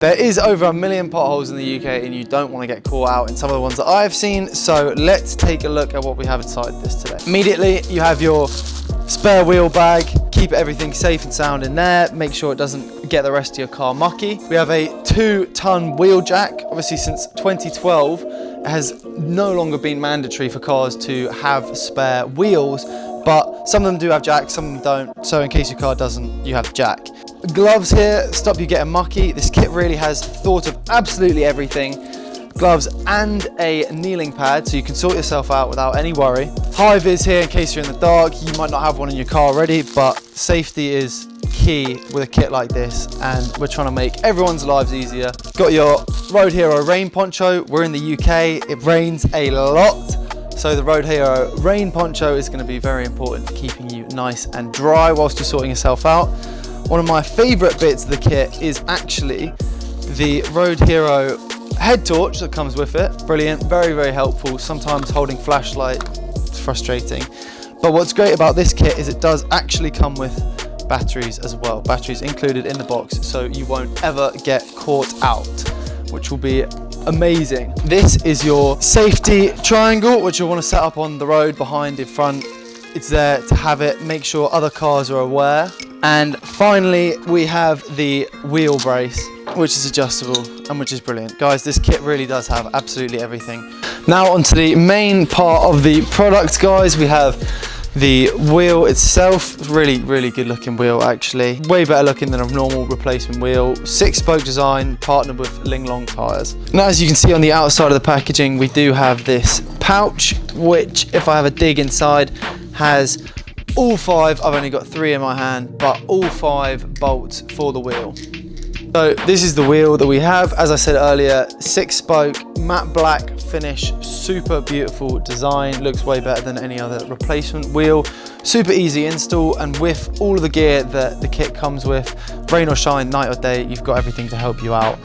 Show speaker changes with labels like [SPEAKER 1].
[SPEAKER 1] There is over 1 million potholes in the UK and you don't want to get caught out in some of the ones that I've seen, so let's take a look at what we have inside this today. Immediately you have your spare wheel bag, keep everything safe and sound in there, make sure it doesn't get the rest of your car mucky. We have a 2-ton wheel jack. Obviously since 2012 it has no longer been mandatory for cars to have spare wheels, but some of them do have jacks, some of them don't, so in case your car doesn't, you have the jack. Gloves here, stop you getting mucky. This kit really has thought of absolutely everything. Gloves and a kneeling pad so you can sort yourself out without any worry. High vis here in case you're in the dark. You might not have one in your car already, but safety is key with a kit like this, and we're trying to make everyone's lives easier. Got your Road Hero rain poncho. We're in the UK, it rains a lot. So the Road Hero rain poncho is going to be very important to keeping you nice and dry whilst you're sorting yourself out. One of my favourite bits of the kit is actually the Road Hero head torch that comes with it. Brilliant, very, very helpful. Sometimes holding flashlight, it's frustrating. But what's great about this kit is it does actually come with batteries as well. Batteries included in the box, so you won't ever get caught out, which will be amazing. This is your safety triangle, which you'll want to set up on the road, behind, in front. It's there to have it, make sure other cars are aware. And finally, we have the wheel brace, which is adjustable and which is brilliant. Guys, this kit really does have absolutely everything. Now onto the main part of the product, guys. We have the wheel itself. Really, really good looking wheel, actually. Way better looking than a normal replacement wheel. 6-spoke design, partnered with Linglong tyres. Now, as you can see on the outside of the packaging, we do have this pouch, which, if I have a dig inside, has all 5, I've only got 3 in my hand, but all 5 bolts for the wheel. So this is the wheel that we have. As I said earlier, 6-spoke, matte black finish, super beautiful design, looks way better than any other replacement wheel. Super easy install, and with all of the gear that the kit comes with, rain or shine, night or day, you've got everything to help you out.